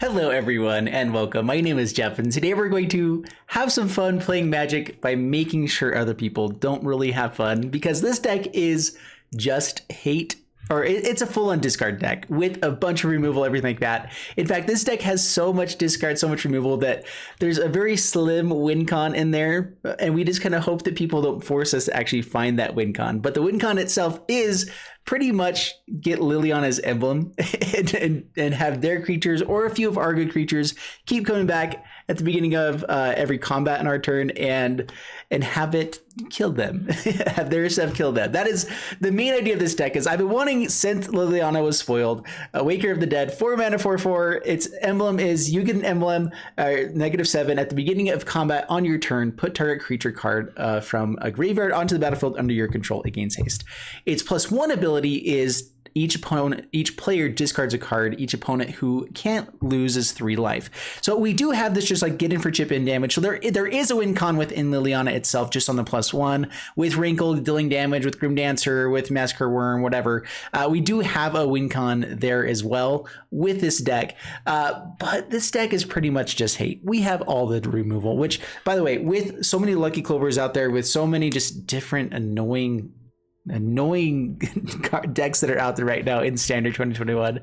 Hello everyone and welcome. My name is Jeff and today we're going to have some fun playing Magic by making sure other people don't really have fun, because this deck is just hate, or it's a full-on discard deck with a bunch of removal, everything like that. In fact, this deck has so much discard, so much removal that there's a very slim win con in there, and we just kind of hope that people don't force us to actually find that win con. But the win con itself is pretty much get Liliana's emblem and have their creatures or a few of our good creatures keep coming back at the beginning of every combat in our turn and have it kill them, have their stuff kill them. That is the main idea of this deck. Is I've been wanting since Liliana was spoiled. Waker of the Dead, 4 mana, 4/4. Its emblem is you get an emblem, -7 at the beginning of combat on your turn. Put target creature card from a graveyard onto the battlefield under your control. It gains haste. Its +1 ability is each player discards a card. Each opponent who can't lose is 3 life. So we do have this just like get in for chip in damage. So there is a win con within Liliana itself, just on the +1 with Wrinkle dealing damage, with Grim Dancer, with Massacre Worm, whatever. We do have a win con there as well with this deck. But this deck is pretty much just hate. We have all the removal, which, by the way, with so many Lucky Clovers out there, with so many just different annoying decks that are out there right now in Standard 2021,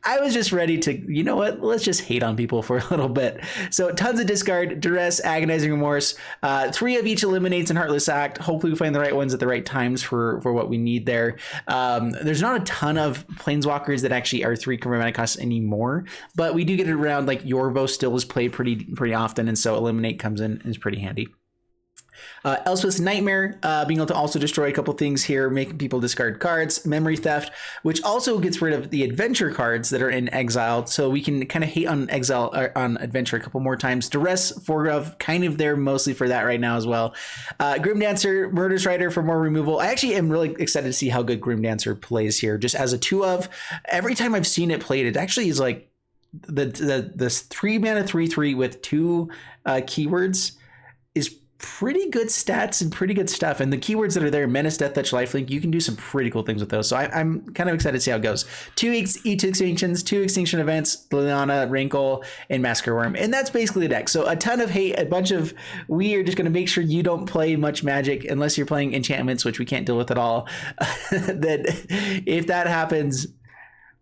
I was just ready to, you know what, let's just hate on people for a little bit. So tons of discard, Duress, Agonizing Remorse, 3 of each eliminates and Heartless Act. Hopefully we find the right ones at the right times for what we need there. There's not a ton of Planeswalkers that actually are 3 mana costs anymore, but we do get it around. Like Yorvo still is played pretty often, and so Eliminate comes in is pretty handy. Elspeth's Nightmare, being able to also destroy a couple things here, making people discard cards. Memory Theft, which also gets rid of the adventure cards that are in exile, so we can kind of hate on exile or on adventure a couple more times. Duress, Forgrove, kind of there mostly for that right now as well. Grim Dancer, Murderous Rider for more removal. I actually am really excited to see how good Grim Dancer plays here, just as a 2 of. Every time I've seen it played, it actually is like the 3 mana 3/3 with 2 keywords is pretty good stats and pretty good stuff. And the keywords that are there, Menace, Death Touch, Lifelink, you can do some pretty cool things with those. So I'm kind of excited to see how it goes. 2 extinctions, 2 extinction events, Liliana, Wrinkle, and Massacre Worm. And that's basically the deck. So a ton of hate, a bunch of, we are just going to make sure you don't play much Magic unless you're playing enchantments, which we can't deal with at all. That if that happens,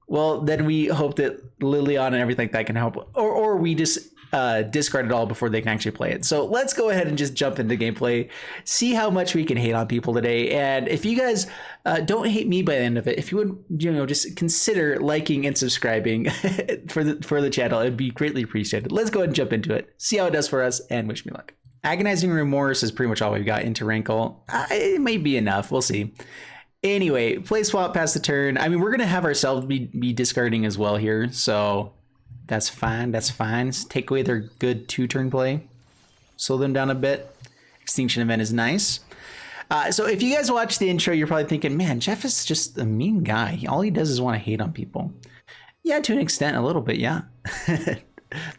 well, then we hope that Liliana and everything like that can help. Or we just discard it all before they can actually play it. So let's go ahead and just jump into gameplay, see how much we can hate on people today. And if you guys don't hate me by the end of it, if you would, just consider liking and subscribing for the channel, it'd be greatly appreciated. Let's go ahead and jump into it, see how it does for us, and wish me luck. Agonizing Remorse is pretty much all we've got into Wrinkle. It may be enough, we'll see. Anyway, play swap, pass the turn. I mean, we're gonna have ourselves be discarding as well here, so that's fine. That's fine. Let's take away their good 2-turn play. Slow them down a bit. Extinction Event is nice. So if you guys watch the intro, you're probably thinking, man, Jeff is just a mean guy. All he does is want to hate on people. Yeah, to an extent, a little bit, yeah.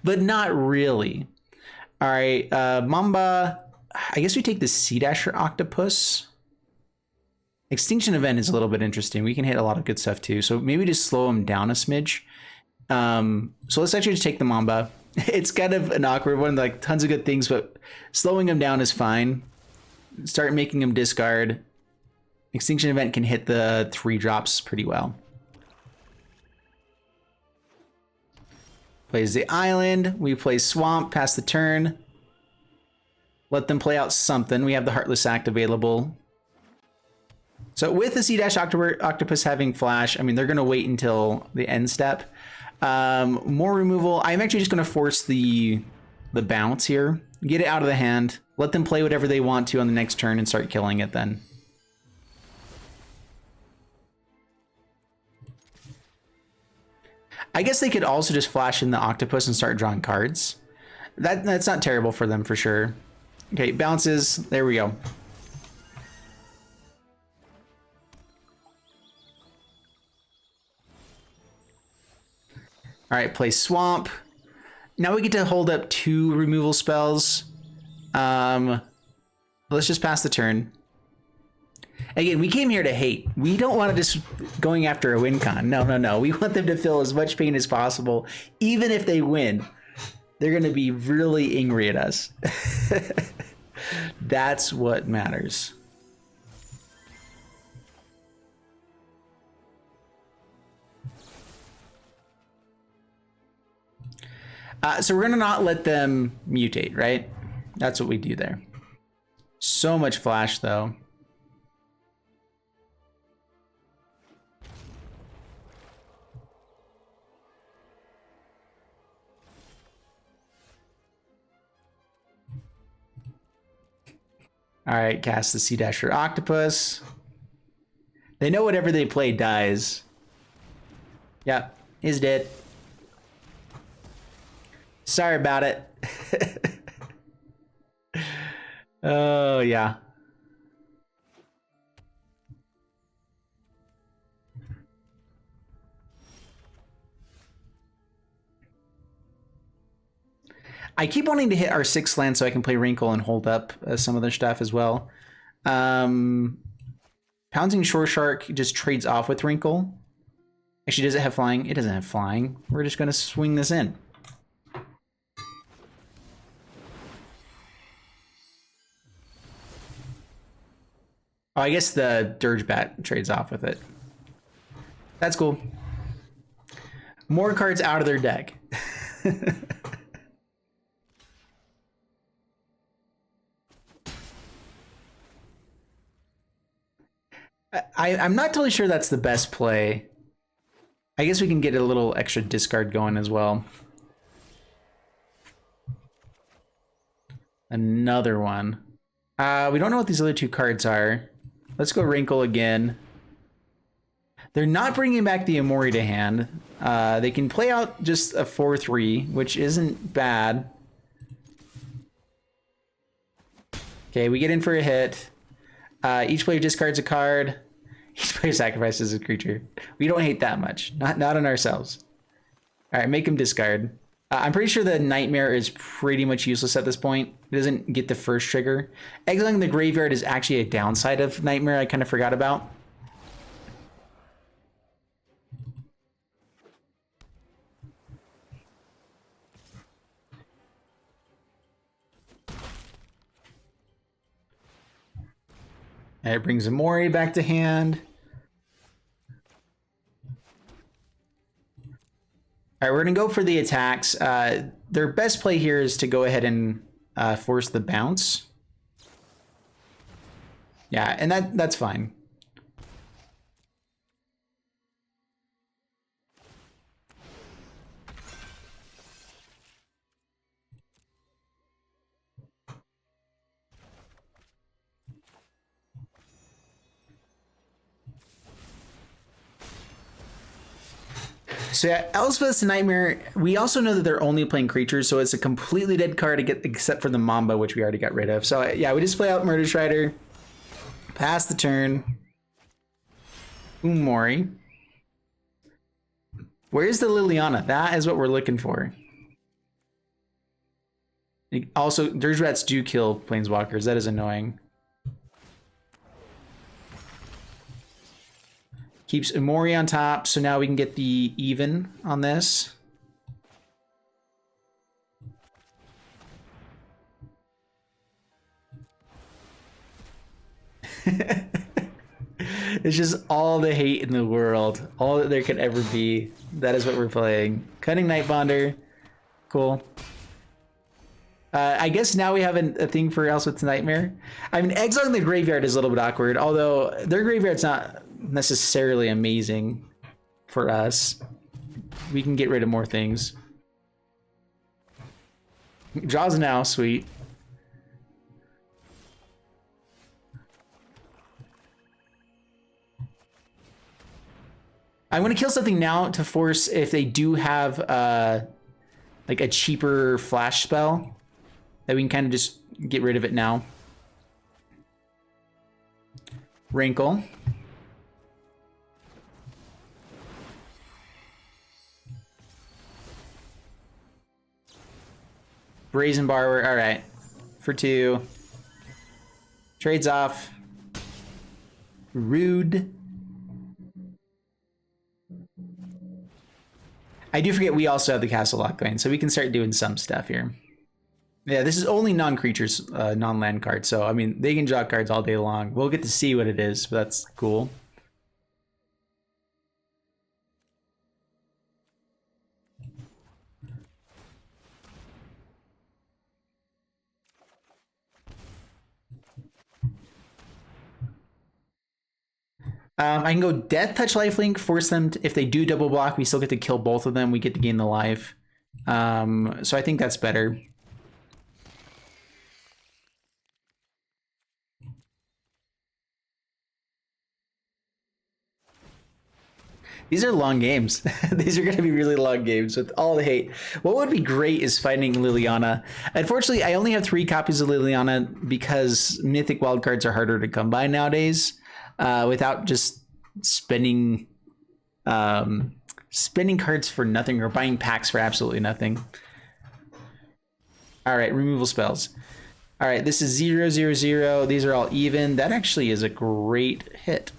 But not really. All right, Mamba. I guess we take the Sea Dasher Octopus. Extinction Event is a little bit interesting. We can hit a lot of good stuff too. So maybe just slow him down a smidge. So let's actually just take the Mamba. It's kind of an awkward one, like tons of good things, but slowing him down is fine. Start making him discard. Extinction Event can hit the 3 drops pretty well. Plays the island. We play Swamp, pass the turn. Let them play out something. We have the Heartless Act available. So with the Sea Dash Octopus having Flash, I mean, they're going to wait until the end step. More removal. I'm actually just going to force the bounce here. Get it out of the hand. Let them play whatever they want to on the next turn and start killing it then. I guess they could also just flash in the Octopus and start drawing cards. That's not terrible for them for sure. Okay, bounces. There we go. All right, play Swamp. Now we get to hold up 2 removal spells. Let's just pass the turn. Again, we came here to hate. We don't want to just going after a win con. No, no, no. We want them to feel as much pain as possible. Even if they win, they're going to be really angry at us. That's what matters. So we're going to not let them mutate, right? That's what we do there. So much flash, though. All right, cast the Sea Dasher Octopus. They know whatever they play dies. Yep, he's dead. Sorry about it. Oh, yeah. I keep wanting to hit our 6th land so I can play Wrinkle and hold up some of their stuff as well. Pouncing Shore Shark just trades off with Wrinkle. Actually, does it have flying? It doesn't have flying. We're just going to swing this in. Oh, I guess the Dirge Bat trades off with it. That's cool. More cards out of their deck. I'm not totally sure that's the best play. I guess we can get a little extra discard going as well. Another one. We don't know what these other 2 cards are. Let's go Wrinkle again. They're not bringing back the Amori to hand. They can play out just a 4/3, which isn't bad. Okay, we get in for a hit. Each player discards a card. Each player sacrifices a creature. We don't hate that much. Not on ourselves. All right, make him discard. I'm pretty sure the Nightmare is pretty much useless at this point. It doesn't get the first trigger. Exiling the graveyard is actually a downside of Nightmare I kind of forgot about. And it brings Amori back to hand. All right, we're going to go for the attacks. Their best play here is to go ahead and force the bounce. Yeah, and that's fine. So yeah, Elspeth's Nightmare, we also know that they're only playing creatures, so it's a completely dead card to get, except for the Mamba, which we already got rid of. So yeah, we just play out Murder Strider, pass the turn. Umori. Where's the Liliana? That is what we're looking for. Also, Dirge Rats do kill Planeswalkers. That is annoying. Keeps Umori on top, so now we can get the even on this. It's just all the hate in the world. All that there could ever be. That is what we're playing. Cunning Nightbonder. Cool. I guess now we have a thing for Elspeth's Nightmare. I mean, exiling the graveyard is a little bit awkward, although their graveyard's not necessarily amazing for us. We can get rid of more things. Draws now, sweet. I'm going to kill something now to force if they do have like a cheaper flash spell that we can kind of just get rid of it now. Wrinkle. Brazen Borrower, all right. For 2. Trades off. Rude. I do forget we also have the Castle Lockdown, so we can start doing some stuff here. Yeah, this is only non-creatures, non-land cards, so I mean, they can draw cards all day long. We'll get to see what it is, but that's cool. I can go Death Touch Lifelink, force them to, if they do double block, we still get to kill both of them. We get to gain the life. So I think that's better. These are long games. These are going to be really long games with all the hate. What would be great is fighting Liliana. Unfortunately, I only have 3 copies of Liliana because Mythic wildcards are harder to come by nowadays. Without just spending cards for nothing or buying packs for absolutely nothing. All right, removal spells. All right, this is 0, 0, 0. These are all even. That actually is a great hit.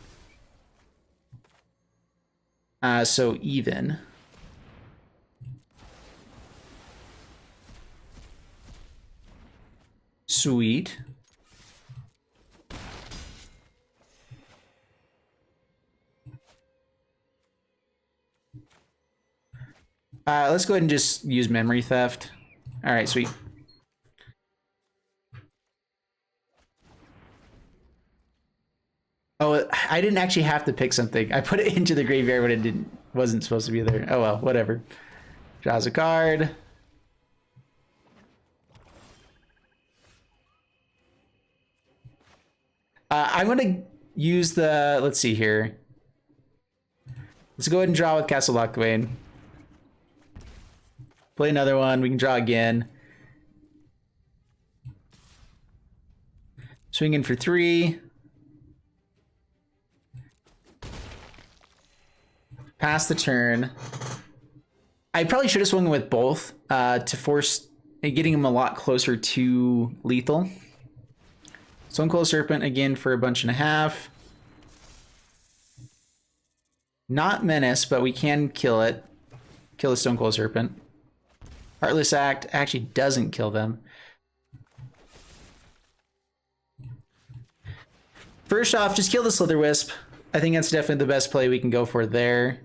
So even. Sweet. Let's go ahead and just use memory theft. All right, sweet. Oh, I didn't actually have to pick something. I put it into the graveyard when it wasn't supposed to be there. Oh well, whatever. Draws a card. I'm gonna use the. Let's see here. Let's go ahead and draw with Castle Lockdown. Play another one. We can draw again. Swing in for 3. Pass the turn. I probably should have swung with both to force getting him a lot closer to lethal. Stonecoil Serpent again for a bunch and a half. Not Menace, but we can kill it. Kill the Stonecoil Serpent. Heartless Act actually doesn't kill them. First off, just kill the Slither Wisp. I think that's definitely the best play we can go for there.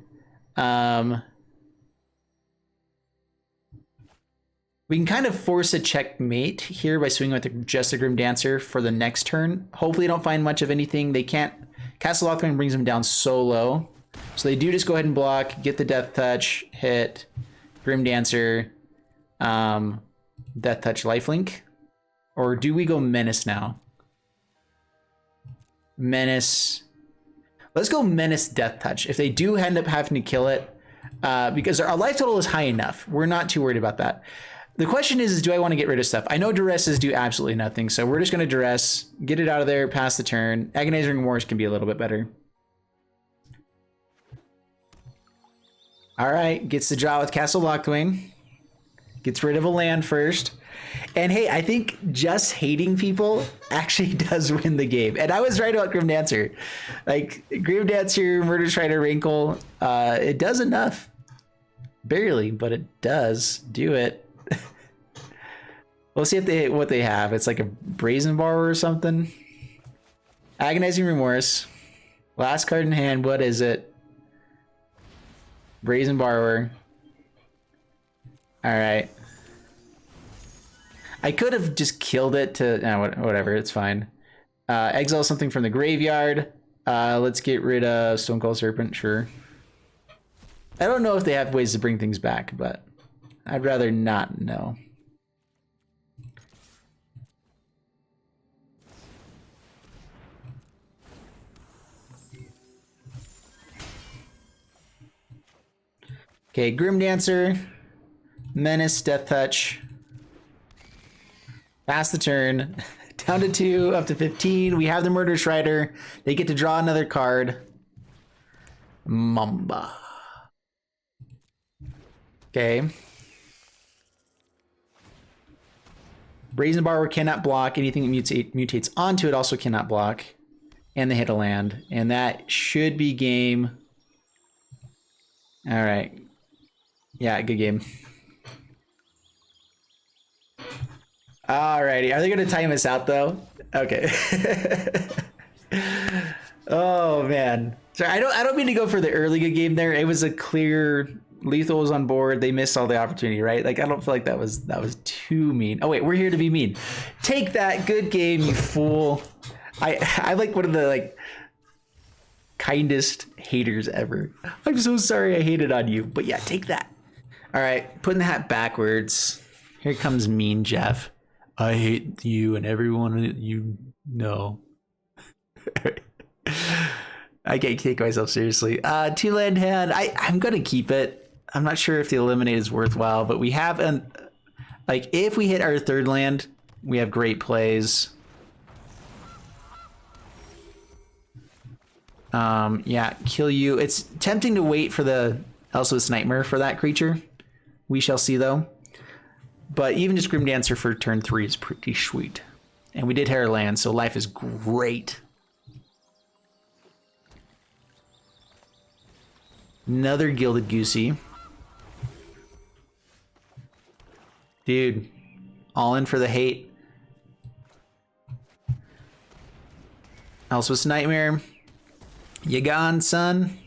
We can kind of force a checkmate here by swinging with just a Grim Dancer for the next turn. Hopefully they don't find much of anything. They can't. Castle Lockdown brings them down so low. So they do just go ahead and block, get the Death Touch, hit, Grim Dancer, Death Touch Lifelink. Or do we go Menace now? Menace. Let's go Menace Death Touch. If they do end up having to kill it, because our life total is high enough, we're not too worried about that. The question is do I want to get rid of stuff? I know Duresses do absolutely nothing, so we're just going to Duress, get it out of there, pass the turn. Agonizing Remorse can be a little bit better. All right, gets the draw with Castle Lockdown. Gets rid of a land first. And hey, I think just hating people actually does win the game. And I was right about Grim Dancer. Like, Grim Dancer, Murder Strider, Wrinkle, it does enough. Barely, but it does do it. We'll see if what they have. It's like a Brazen Borrower or something. Agonizing Remorse. Last card in hand, what is it? Brazen Borrower. All right. I could have just killed it to whatever. It's fine. Exile something from the graveyard. Let's get rid of Stonecoil Serpent. Sure. I don't know if they have ways to bring things back, but I'd rather not know. Okay, Grim Dancer, Menace, Death Touch. Pass the turn. Down to 2, up to 15. We have the Murder Strider. They get to draw another card. Mamba. Okay. Brazen Borrower cannot block. Anything that mutates onto it also cannot block. and they hit a land, and that should be game. All right. Yeah, good game. Alrighty, are they gonna time us out though? Okay. Oh man. Sorry, I don't mean to go for the early good game there. It was a clear lethal was on board. They missed all the opportunity, right? Like I don't feel like that was too mean. Oh wait, we're here to be mean. Take that, good game, you fool. I like one of the like kindest haters ever. I'm so sorry I hated on you, but yeah, take that. All right, putting the hat backwards. Here comes mean Jeff. I hate you and everyone you know. I can't take myself seriously. 2-land hand. I'm gonna keep it. I'm not sure if the eliminate is worthwhile, but we have like if we hit our 3rd land, we have great plays. Yeah, kill you. It's tempting to wait for the Elspeth's Nightmare for that creature. We shall see though. But even just Grim Dancer for turn 3 is pretty sweet. And we did hit our land, so life is great. Another Gilded Goosey. Dude, all in for the hate. Elspeth's Nightmare. You gone, son?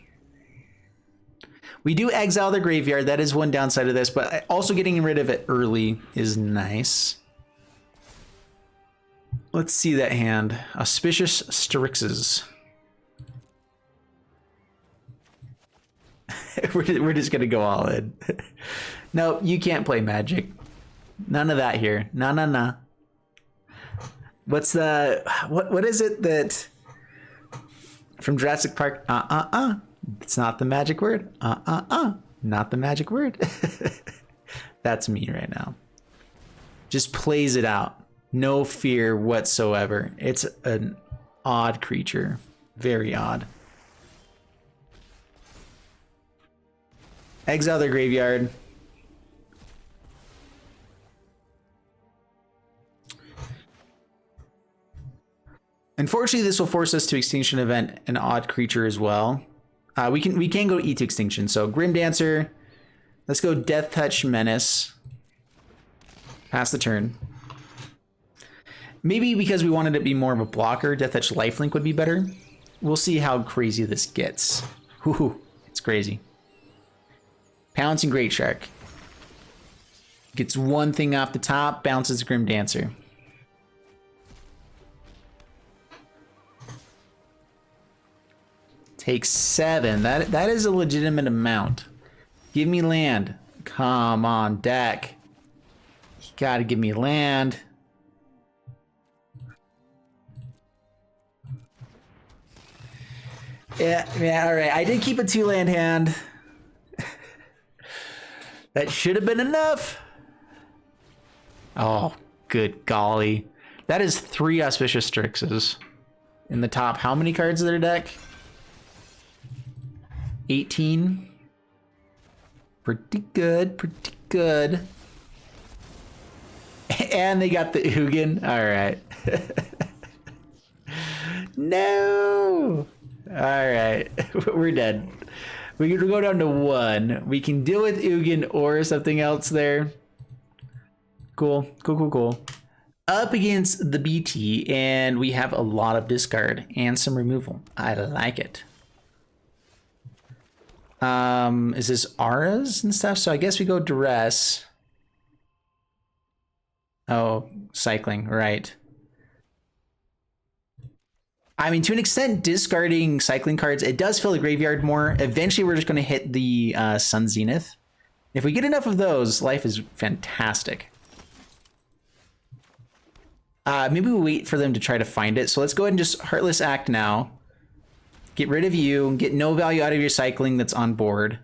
We do exile the graveyard. That is one downside of this, but also getting rid of it early is nice. Let's see that hand. Auspicious Strixes. We're just gonna go all in. No, you can't play Magic. None of that here. No. What's the what is it that from Jurassic Park? It's not the magic word. Not the magic word. That's me right now. Just plays it out. No fear whatsoever. It's an odd creature. Very odd. Exile their graveyard. Unfortunately, this will force us to Extinction Event an odd creature as well. We can go eat to Extinction. So Grim Dancer. Let's go Death Touch Menace. Pass the turn. Maybe because we wanted it to be more of a blocker, Death Touch Lifelink would be better. We'll see how crazy this gets. Whew, it's crazy. Pouncing Great Shark. Gets one thing off the top, bounces Grim Dancer. Takes 7. That is a legitimate amount. Give me land. Come on, deck. You gotta give me land. Yeah, all right. I did keep a 2-land hand. That should have been enough. Oh, good golly. That is 3 Auspicious Strixes. In the top, how many cards in their deck? 18. Pretty good, pretty good. And they got the Ugin. All right. No. All right. We're dead. We can go down to 1. We can deal with Ugin or something else there. Cool. Up against the BT, and we have a lot of discard and some removal. I like it. Is this auras and stuff? So I guess we go duress. Oh, cycling, right. I mean, to an extent, discarding cycling cards, it does fill the graveyard more. Eventually, we're just going to hit the Sun Zenith. If we get enough of those, life is fantastic. Maybe we wait for them to try to find it. So let's go ahead and just Heartless Act now. Get rid of you. Get no value out of your cycling that's on board.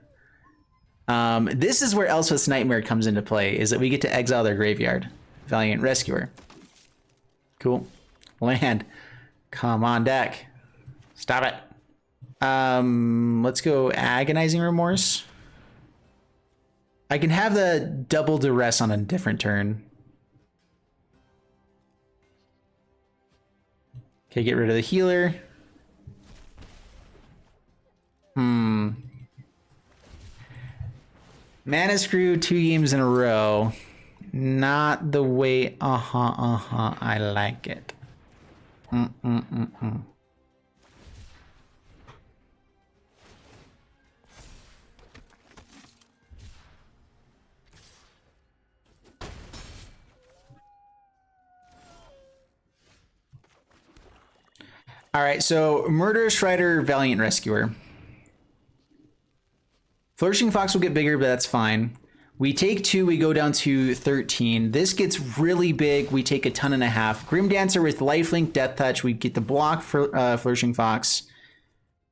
This is where Elspeth's Nightmare comes into play, is that we get to exile their graveyard. Valiant Rescuer. Cool. Land. Come on, deck. Stop it. Let's go Agonizing Remorse. I can have the double duress on a different turn. Okay, get rid of the healer. Mana Screw 2 games in a row. Not the way, I like it. All right, so Murderous Rider, Valiant Rescuer. Flourishing Fox will get bigger, but that's fine. We take 2, we go down to 13. This gets really big, we take a ton and a half. Grim Dancer with Lifelink, Death Touch, we get the block for Flourishing Fox,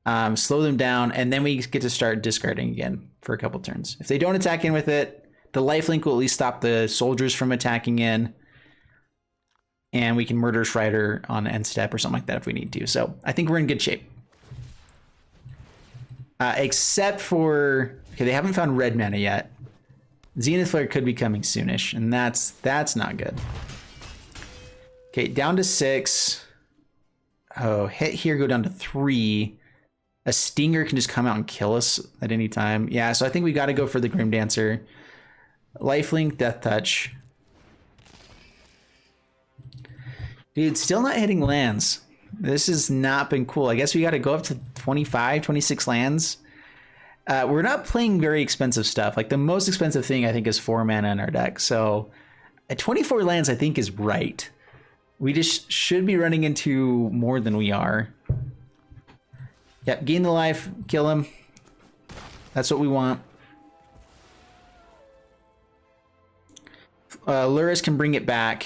slow them down, and then we get to start discarding again for a couple turns. If they don't attack in with it, the Lifelink will at least stop the soldiers from attacking in. And we can Murderous Rider on end step or something like that if we need to. So I think we're in good shape. Except for, okay, they haven't found red mana yet. Zenith Flare could be coming soonish, and that's not good. Okay, down to 6. Oh, hit here, go down to 3. A Stinger can just come out and kill us at any time. Yeah, so I think we got to go for the Grim Dancer. Lifelink, Death Touch. Dude, still not hitting lands. This has not been cool. I guess we got to go up to 25, 26 lands. We're not playing very expensive stuff. Like the most expensive thing I think is 4 mana in our deck. So at 24 lands, I think is right. We just should be running into more than we are. Yep, gain the life, kill him. That's what we want. Luris can bring it back.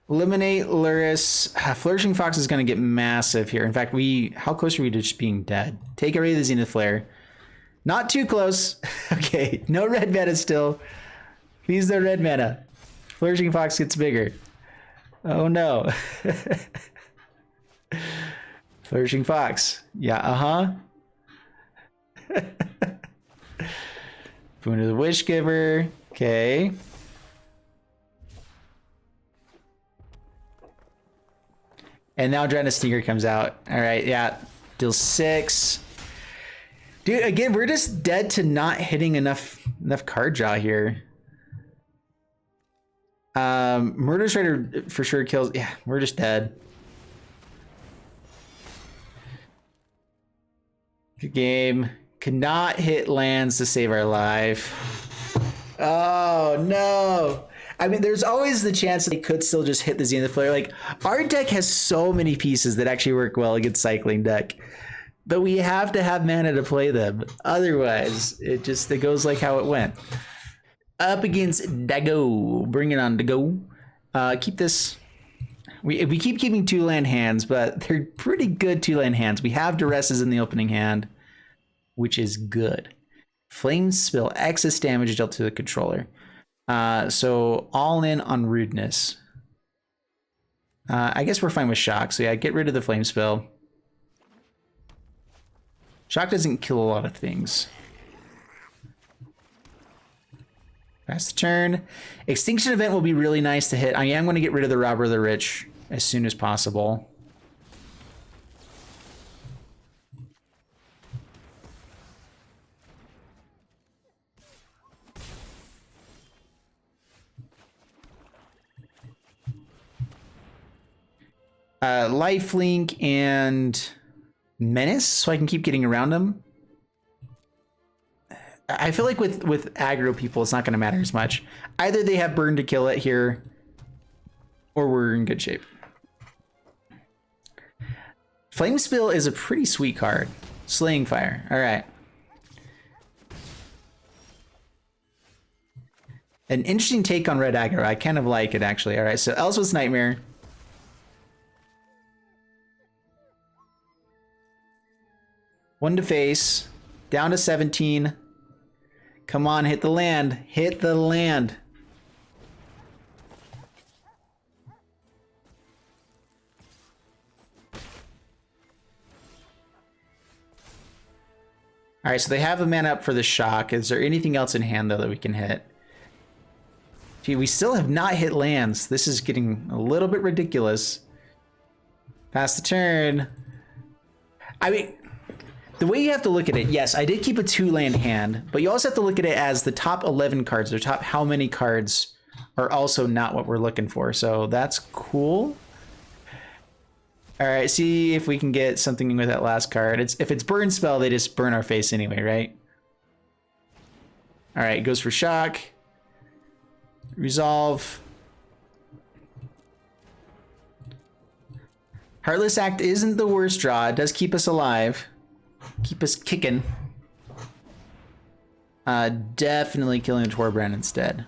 Eliminate Luris. Flourishing Fox is going to get massive here. In fact, how close are we to just being dead? Take away the Zenith Flare. Not too close. Okay, no red mana still. Please no red mana. Flourishing Fox gets bigger. Oh no. Flourishing Fox. Yeah, Boon of the Wishgiver. Okay. And now Adrenaline Stinger comes out. All right, yeah. Deals 6. Dude, again, we're just dead to not hitting enough card draw here. Murderous Rider for sure kills. Yeah, we're just dead. Good game. Cannot hit lands to save our life. Oh, no. I mean, there's always the chance that they could still just hit the Zenith Flare. Like, our deck has so many pieces that actually work well against Cycling deck. But we have to have mana to play them. Otherwise, it goes like how it went. Up against Dago. Bring it on, Dago. Keep this. We keep keeping 2-land hands, but they're pretty good 2-land hands. We have Duresses in the opening hand, which is good. Flame Spill. Excess damage dealt to the controller. So all in on rudeness. I guess we're fine with shock. So yeah, get rid of the flame spell. Shock doesn't kill a lot of things. Pass the turn. Extinction Event will be really nice to hit. I am going to get rid of the Robber of the Rich as soon as possible. Lifelink and Menace, so I can keep getting around them. I feel like with aggro people, it's not going to matter as much. Either they have burn to kill it here, or we're in good shape. Flame Spill is a pretty sweet card. Slaying Fire. All right. An interesting take on red aggro. I kind of like it, actually. All right, so Elswith's Nightmare. One to face, down to 17. Come on, hit the land. Hit the land. All right, so they have a mana up for the shock. Is there anything else in hand, though, that we can hit? Gee, we still have not hit lands. This is getting a little bit ridiculous. Pass the turn. I mean, the way you have to look at it, yes, I did keep a 2-land hand, but you also have to look at it as the top 11 cards, or top how many cards are also not what we're looking for. So that's cool. All right, see if we can get something with that last card. If it's burn spell, they just burn our face anyway, right? All right, goes for shock. Resolve. Heartless Act isn't the worst draw. It does keep us alive. Keep us kicking. Definitely killing the Torbrand instead.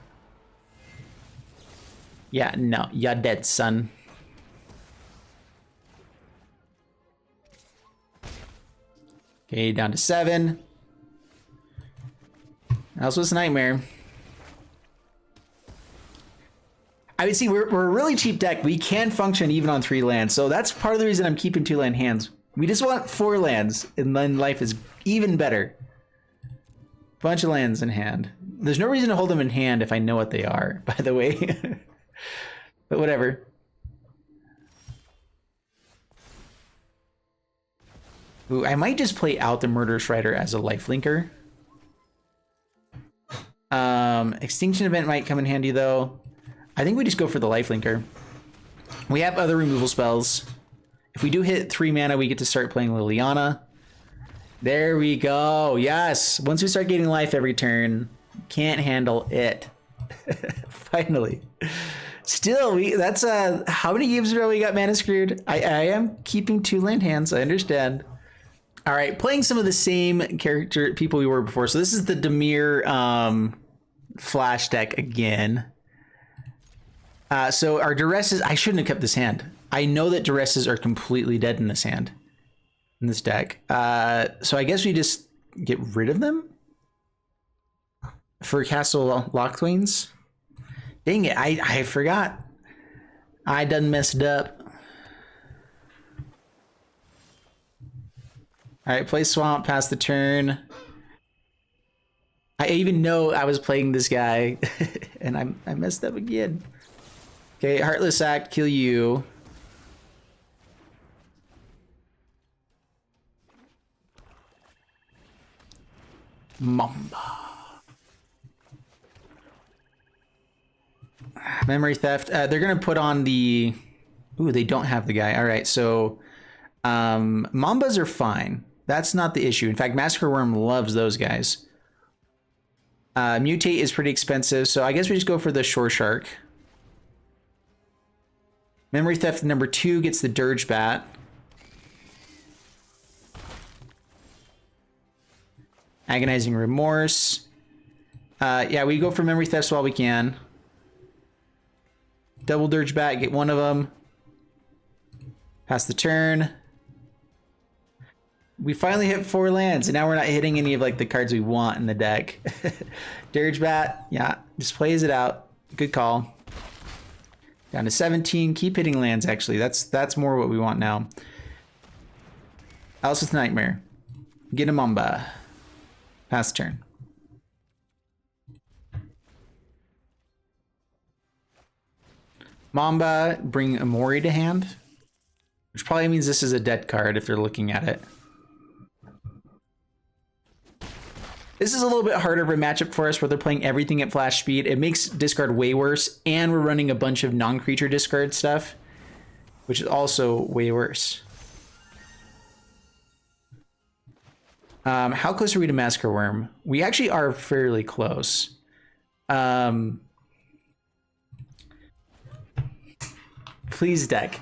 Yeah, no, you're dead, son. Okay, down to 7. Houseless Nightmare. I mean, see, we're a really cheap deck. We can function even on 3 lands. So that's part of the reason I'm keeping 2-land hands. We just want 4 lands, and then life is even better. Bunch of lands in hand. There's no reason to hold them in hand if I know what they are, by the way. But whatever. Ooh, I might just play out the Murderous Rider as a lifelinker. Extinction Event might come in handy, though. I think we just go for the lifelinker. We have other removal spells. If we do hit 3 mana, we get to start playing Liliana. There we go. Yes. Once we start getting life every turn, can't handle it. Finally. Still, that's how many games in a row we got mana screwed? I am keeping 2-land hands. I understand. All right, playing some of the same people we were before. So this is the Dimir flash deck again. So our duresses, I shouldn't have kept this hand. I know that duresses are completely dead in this hand, in this deck. So I guess we just get rid of them for Castle Lockthwains. Dang it, I forgot. I done messed up. All right, play Swamp, pass the turn. I even know I was playing this guy, and I messed up again. Okay, Heartless Act, kill you. Mamba. Memory Theft. They're gonna put on the... Ooh, they don't have the guy. All right, so Mambas are fine. That's not the issue. In fact, Massacre Worm loves those guys. Mutate is pretty expensive, so I guess we just go for the Shore Shark. Memory Theft number 2 gets the Dirge Bat. Agonizing Remorse. Yeah, we go for Memory Thefts while we can. Double Dirge Bat, get one of them. Pass the turn. We finally hit 4 lands, and now we're not hitting any of like the cards we want in the deck. Dirge Bat, yeah, just plays it out. Good call. Down to 17. Keep hitting lands, actually. That's more what we want now. Alice with Nightmare. Get a Mamba. Pass turn. Mamba, bring Amori to hand. Which probably means this is a dead card if they're looking at it. This is a little bit harder of a matchup for us where they're playing everything at flash speed. It makes discard way worse, and we're running a bunch of non-creature discard stuff, which is also way worse. How close are we to Massacre Worm? We actually are fairly close. Please, deck.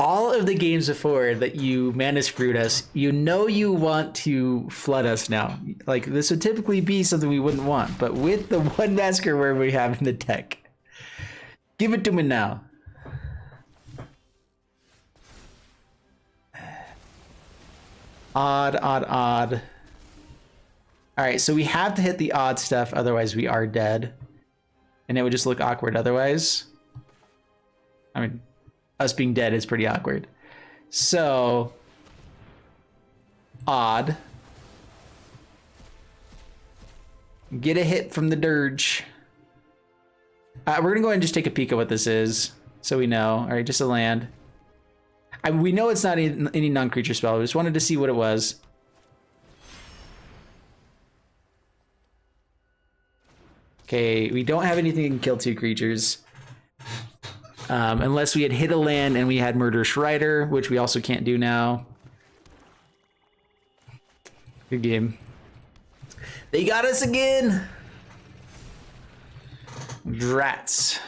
All of the games before that you mana screwed us, you know you want to flood us now. Like, this would typically be something we wouldn't want, but with the one Massacre Worm we have in the deck, give it to me now. Odd, odd, odd. All right, so we have to hit the odd stuff, otherwise we are dead. And it would just look awkward otherwise. I mean, us being dead is pretty awkward. So, odd. Get a hit from the Dirge. We're gonna go ahead and just take a peek at what this is, so we know. All right, just a land. We know it's not any non-creature spell. I just wanted to see what it was. Okay, we don't have anything that can kill 2 creatures. Unless we had hit a land and we had Murderous Rider, which we also can't do now. Good game. They got us again! Drats.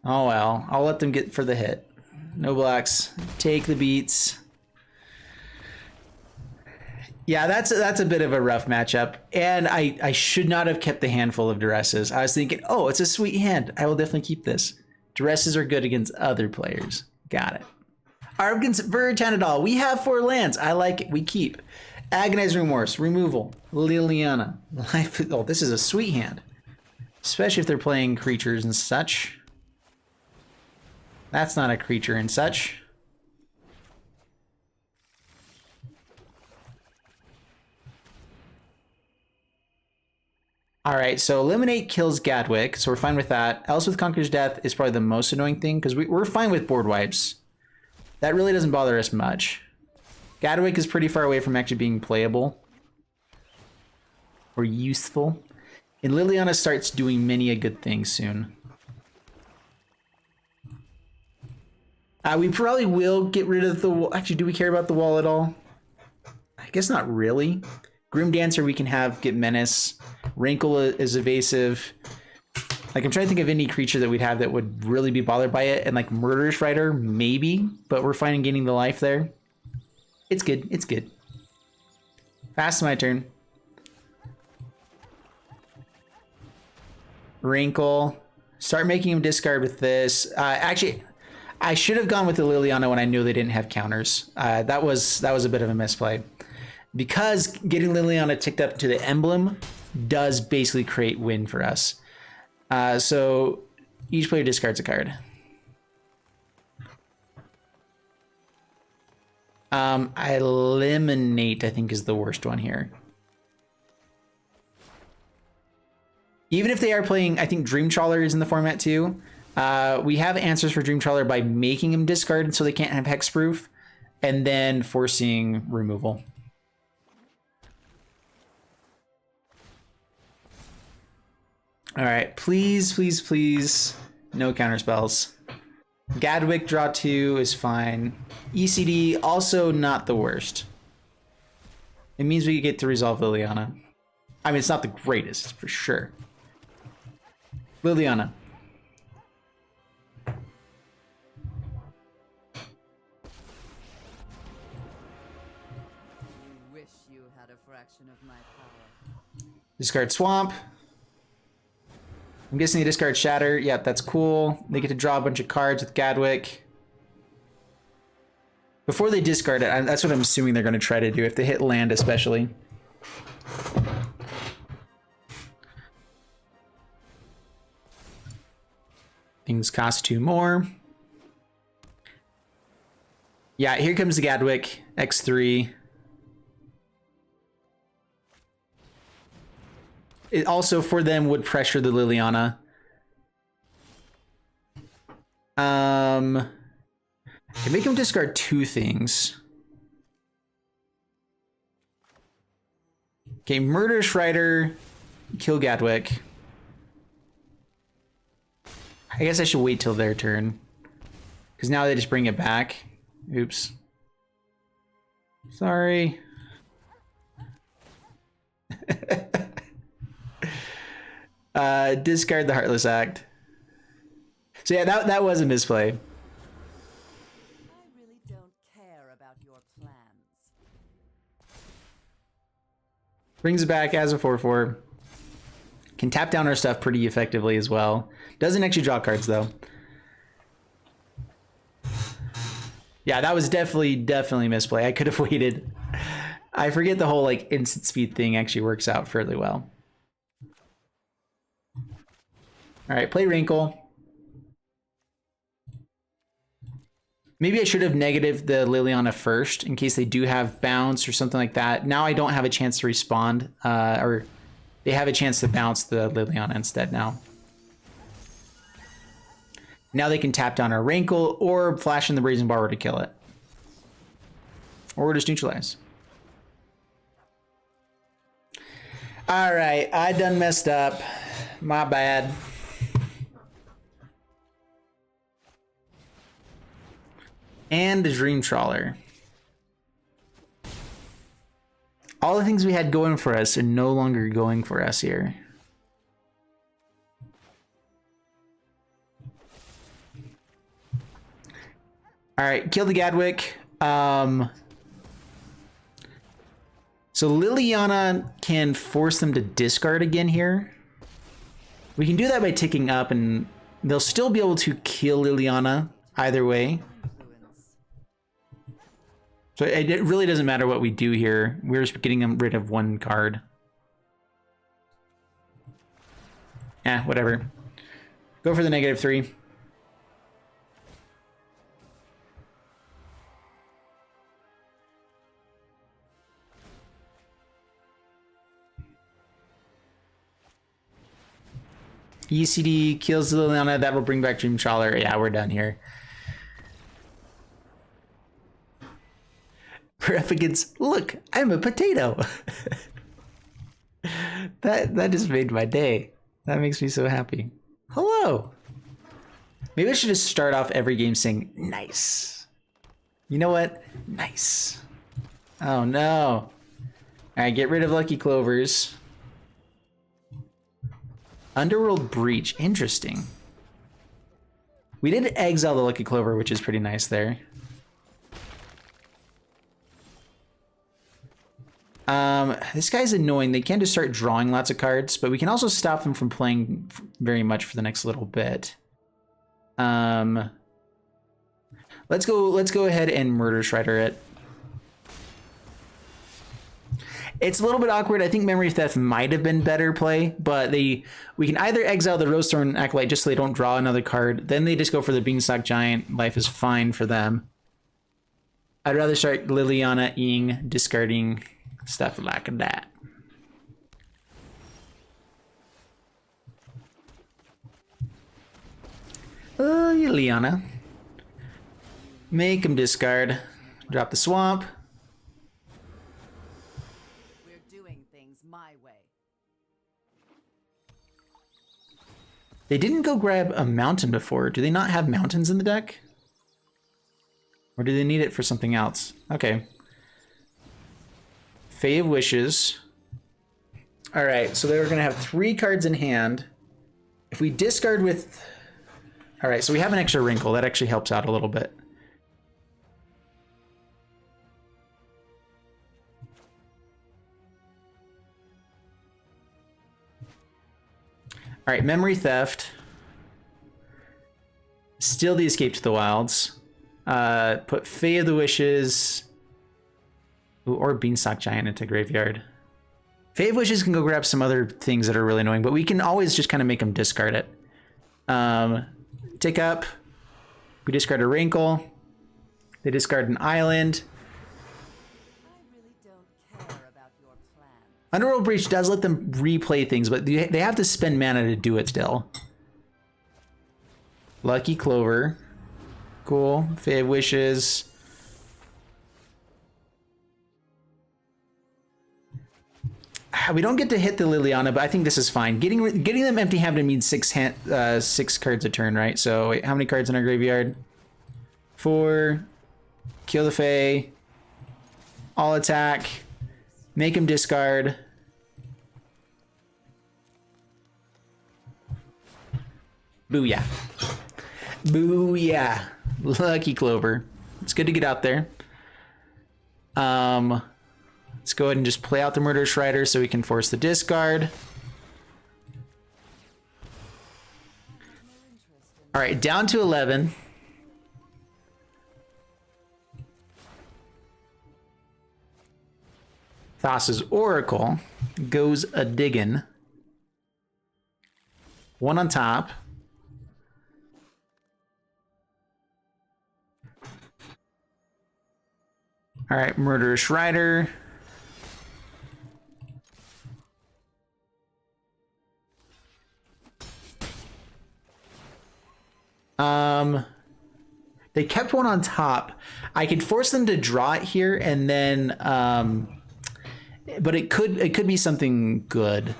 Oh well, I'll let them get for the hit. No blocks. Take the beats. Yeah, that's a bit of a rough matchup. And I should not have kept the handful of Duresses. I was thinking, oh, it's a sweet hand. I will definitely keep this. Duresses are good against other players. Got it. Against Virtanidal, we have 4 lands. I like it. We keep. Agonizing Remorse, removal. Liliana. Life. Oh, this is a sweet hand. Especially if they're playing creatures and such. That's not a creature and such. All right, so Eliminate kills Gadwick, so we're fine with that. Elspeth Conquers Death is probably the most annoying thing, because we're fine with board wipes. That really doesn't bother us much. Gadwick is pretty far away from actually being playable. Or useful. And Liliana starts doing many a good thing soon. We probably will get rid of the wall. Actually, do we care about the wall at all? I guess not really. Grim Dancer we can have get Menace. Wrinkle is evasive. Like, I'm trying to think of any creature that we'd have that would really be bothered by it. And like Murderous Rider, maybe. But we're fine in gaining the life there. It's good. It's good. Fast my turn. Wrinkle. Start making him discard with this. Actually, I should have gone with the Liliana when I knew they didn't have counters. That was a bit of a misplay. Because getting Liliana ticked up to the emblem does basically create win for us. So each player discards a card. Eliminate, I think, is the worst one here. Even if they are playing, I think Dream Trawler is in the format too. We have answers for Dream Trawler by making him discard so they can't have hexproof, and then forcing removal. All right, please, please, please, no counter spells. Gadwick draw 2 is fine. ECD also not the worst. It means we get to resolve Liliana. I mean, it's not the greatest for sure. Liliana. Wish you had a fraction of my power. Discard Swamp. I'm guessing they discard Shatter. Yep, that's cool. They get to draw a bunch of cards with Gadwick. Before they discard it, that's what I'm assuming they're going to try to do, if they hit land especially. Things cost 2 more. Yeah, here comes the Gadwick, X3. It also, for them, would pressure the Liliana. Can make him discard 2 things. Okay, Murderous Rider, kill Gadwick. I guess I should wait till their turn, because now they just bring it back. Oops. Sorry. Discard the Heartless Act. So yeah, that was a misplay. I really don't care about your plans. Brings it back as a 4/4. Can tap down our stuff pretty effectively as well. Doesn't actually draw cards though. Yeah, that was definitely misplay. I could have waited. I forget the whole like instant speed thing actually works out fairly well. All right, play Wrinkle. Maybe I should have negatived the Liliana first in case they do have bounce or something like that. Now I don't have a chance to respond, or they have a chance to bounce the Liliana instead now. Now they can tap down our Rankle or flash in the Brazen Borrower to kill it. Or just neutralize. All right, I done messed up. My bad. And the Dream Trawler. All the things we had going for us are no longer going for us here. All right, kill the Gadwick. So Liliana can force them to discard again here. We can do that by ticking up, and they'll still be able to kill Liliana either way. So it really doesn't matter what we do here. We're just getting rid of one card. Yeah, whatever. Go for the -3. ECD kills Liliana. That will bring back Dream Trawler. Yeah, we're done here. We're up against, look, I'm a potato. that just made my day. That makes me so happy. Hello. Maybe I should just start off every game saying nice. You know what? Nice. Oh no. All right, get rid of Lucky Clovers. Underworld Breach, interesting. We did exile the Lucky Clover, which is pretty nice there. This guy's annoying. They can just start drawing lots of cards, but we can also stop them from playing very much for the next little bit. Let's go ahead and Murder Shredder it. It's a little bit awkward. I think Memory Theft might have been better play, but we can either exile the Rosethorn Acolyte just so they don't draw another card. Then they just go for the Beanstalk Giant. Life is fine for them. I'd rather start Liliana-ing, discarding stuff like that. Oh, Liliana. Make him discard. Drop the Swamp. They didn't go grab a mountain before. Do they not have mountains in the deck? Or do they need it for something else? Okay. Fae of Wishes. All right, so they're going to have 3 cards in hand. If we discard with... All right, so we have an extra Wrinkle. That actually helps out a little bit. All right, Memory Theft. Steal the Escape to the Wilds. Put Fae of the Wishes. Ooh, or Beanstalk Giant into Graveyard. Fae of Wishes can go grab some other things that are really annoying, but we can always just kind of make them discard it. Tick up. We discard a Wrinkle. They discard an Island. Underworld Breach does let them replay things, but they have to spend mana to do it still. Lucky Clover. Cool. Fae of Wishes. We don't get to hit the Liliana, but I think this is fine. Getting them empty-handed means 6 cards a turn, right? So wait, how many cards in our graveyard? 4. Kill the Fae. All attack. Make him discard. Booyah. Booyah. Lucky Clover. It's good to get out there. Let's go ahead and just play out the Murder Shredder so we can force the discard. All right, down to 11. Thassa's Oracle goes a-diggin'. 1 on top. All right, Murderous Rider. They kept one on top. I could force them to draw it here and then but it could be something good.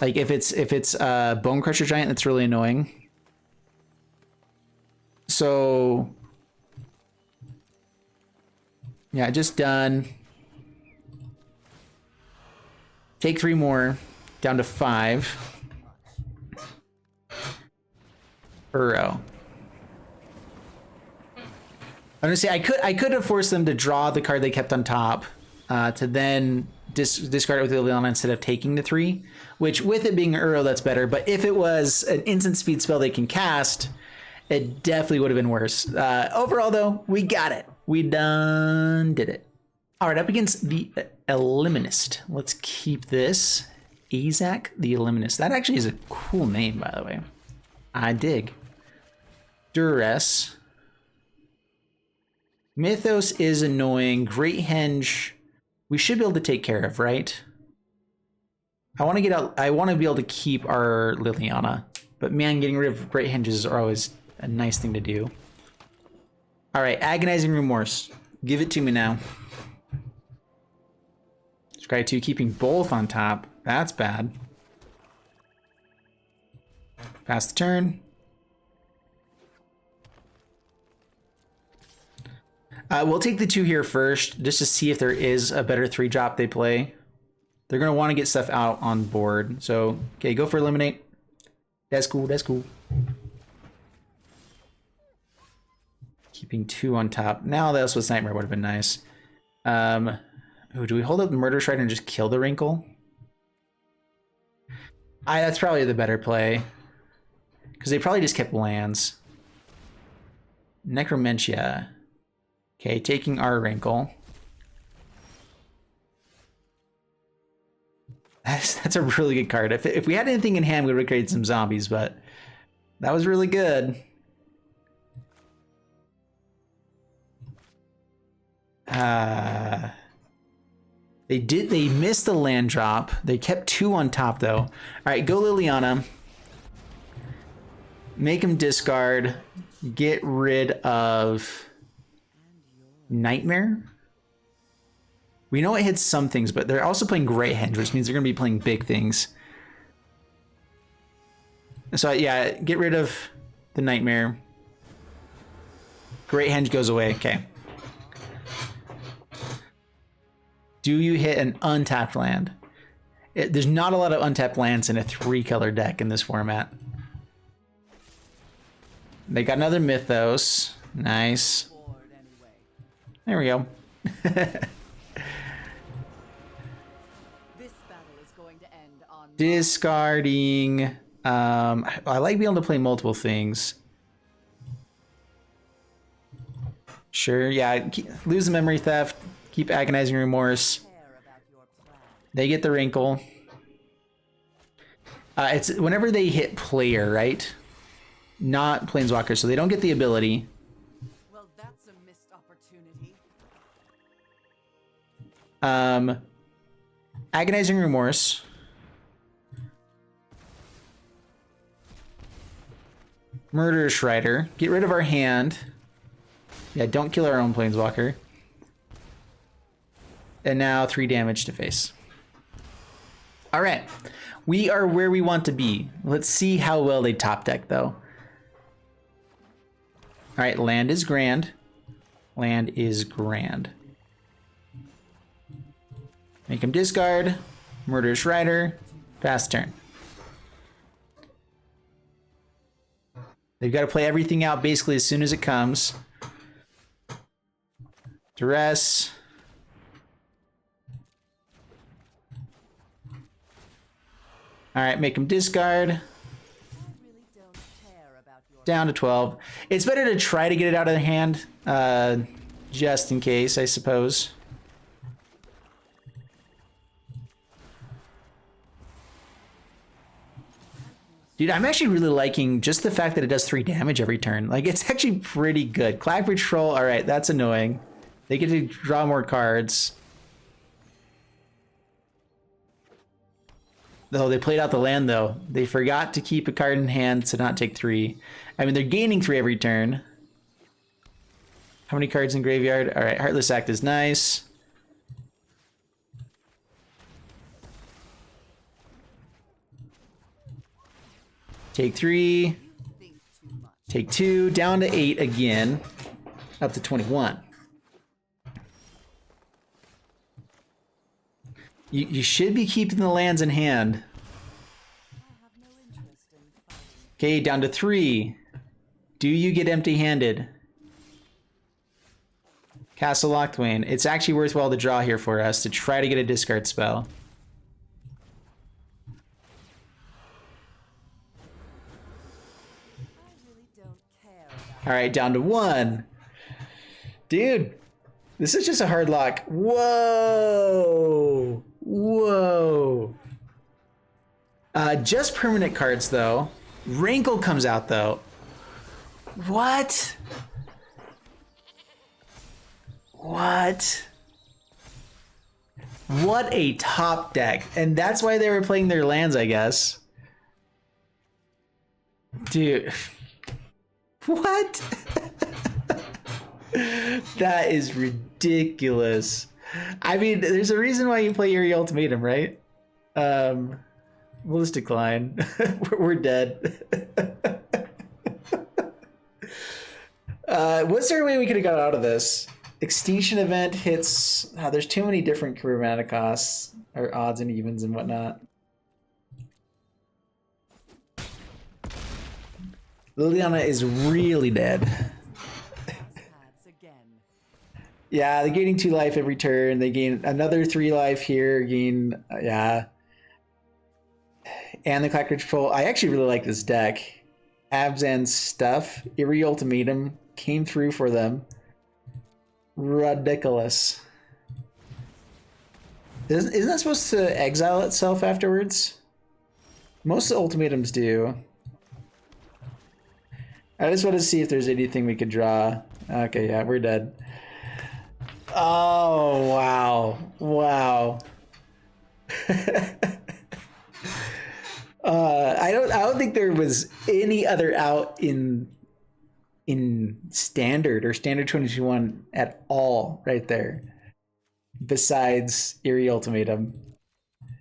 Like if it's Bone Crusher Giant, that's really annoying. So yeah, just done. Take 3 more, down to 5. Burrow. I'm gonna say I could have forced them to draw the card they kept on top, to then discard it with Liliana instead of taking the 3. Which with it being an Uro, that's better. But if it was an instant speed spell they can cast, it definitely would have been worse. Overall, though, we got it. We done did it. All right, up against the Eliminist. Let's keep this. Azak the Eliminist. That actually is a cool name, by the way. I dig. Duress. Mythos is annoying. Great Henge, we should be able to take care of, right? I want to get out. I want to be able to keep our Liliana, but man, getting rid of Great Henges are always a nice thing to do. All right, Agonizing Remorse. Give it to me now. Scry 2 keeping both on top. That's bad. Pass the turn. We'll take the 2 here first, just to see if there is a better 3-drop they play. They're going to want to get stuff out on board. So, okay, go for Eliminate. That's cool, that's cool. Keeping 2 on top. Now the Elsewith's Nightmare would have been nice. Ooh, do we hold up the Murder Strider and just kill the Wrinkle? That's probably the better play. Because they probably just kept lands. Necromentia. Okay, taking our Wrinkle. That's a really good card. If we had anything in hand, we would have created some zombies, but that was really good. They missed the land drop. They kept 2 on top though. All right, go Liliana. Make him discard. Get rid of Nightmare. We know it hits some things, but they're also playing Great Henge, which means they're going to be playing big things. So yeah, get rid of the Nightmare. Great Henge goes away. Okay. Do you hit an untapped land? There's not a lot of untapped lands in a 3-color deck in this format. They got another Mythos. Nice. There we go. Discarding. I like being able to play multiple things. Sure, yeah. Lose the Memory Theft. Keep Agonizing Remorse. They get the Wrinkle. It's whenever they hit player, right? Not Planeswalker, so they don't get the ability. Well, that's a missed opportunity. Agonizing Remorse. Murderous Rider. Get rid of our hand. Yeah, don't kill our own Planeswalker. And now 3 damage to face. All right. We are where we want to be. Let's see how well they top deck, though. All right, land is grand. Land is grand. Make him discard. Murderous Rider. Pass turn. They've got to play everything out basically as soon as it comes. Duress. All right, make him discard. Down to 12. It's better to try to get it out of their hand, just in case, I suppose. Dude, I'm actually really liking just the fact that it does 3 damage every turn. Like, it's actually pretty good. Clag Patrol, all right, that's annoying. They get to draw more cards. Though they played out the land, though. They forgot to keep a card in hand to not take 3. I mean, they're gaining 3 every turn. How many cards in graveyard? All right, Heartless Act is nice. Take 3. Take 2. Down to 8 again. Up to 21. You should be keeping the lands in hand. Okay, down to 3. Do you get empty-handed? Castle Locthwain. It's actually worthwhile to draw here for us to try to get a discard spell. All right, down to 1. Dude, this is just a hard lock. Whoa. Whoa. Just permanent cards, though. Rankle comes out, though. What? What? What a top deck. And that's why they were playing their lands, I guess. Dude. What? That is ridiculous. I mean, there's a reason why you play Eerie Ultimatum, right? We'll just decline. We're dead. Was there a way we could have got out of this? Extinction event hits. Oh, there's too many different career mana costs, or odds and evens and whatnot. Liliana is really dead. Yeah, they're gaining 2 life every turn. They gain another 3 life here. Gain, yeah. And the Clackridge Patrol. I actually really like this deck. Abzan stuff. Eerie Ultimatum came through for them. Ridiculous. Isn't that supposed to exile itself afterwards? Most ultimatums do. I just want to see if there's anything we could draw. Okay, yeah, we're dead. Oh, wow. Wow. I don't think there was any other out in standard or standard 2021 at all right there besides Eerie Ultimatum.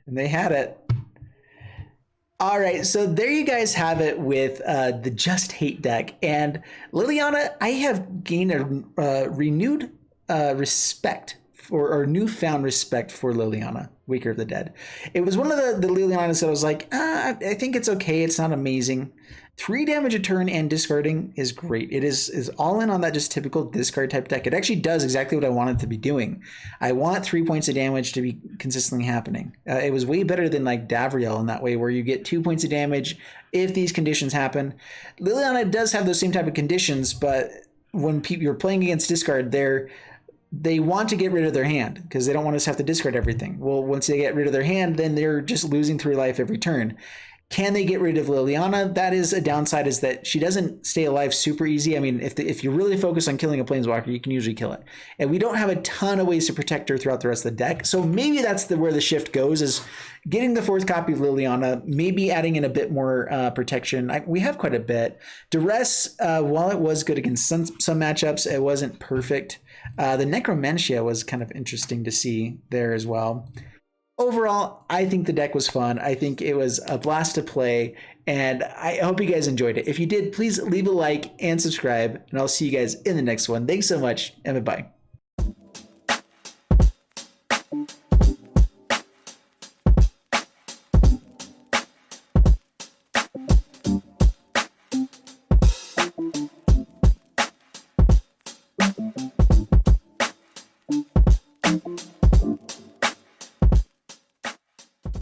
And they had it. All right, so there you guys have it with the Just Hate deck. And Liliana, I have gained a renewed respect for, or newfound respect for Liliana, Waker of the Dead. It was one of the Lilianas that I was like, I think it's okay. It's not amazing. 3 damage a turn and discarding is great. It is all in on that just typical discard type deck. It actually does exactly what I want it to be doing. I want 3 points of damage to be consistently happening. It was way better than like Davriel in that way, where you get 2 points of damage if these conditions happen. Liliana does have those same type of conditions, but when you're playing against discard, they want to get rid of their hand because they don't want us to have to discard everything. Well, once they get rid of their hand, then they're just losing 3 life every turn. Can they get rid of Liliana? That is a downside, is that she doesn't stay alive super easy. I mean, if you really focus on killing a Planeswalker, you can usually kill it. And we don't have a ton of ways to protect her throughout the rest of the deck. So maybe that's where the shift goes, is getting the 4th copy of Liliana, maybe adding in a bit more protection. We have quite a bit. Duress, while it was good against some matchups, it wasn't perfect. The Necromantia was kind of interesting to see there as well. Overall, I think the deck was fun. I think it was a blast to play, and I hope you guys enjoyed it. If you did, please leave a like and subscribe, and I'll see you guys in the next one. Thanks so much, and bye-bye.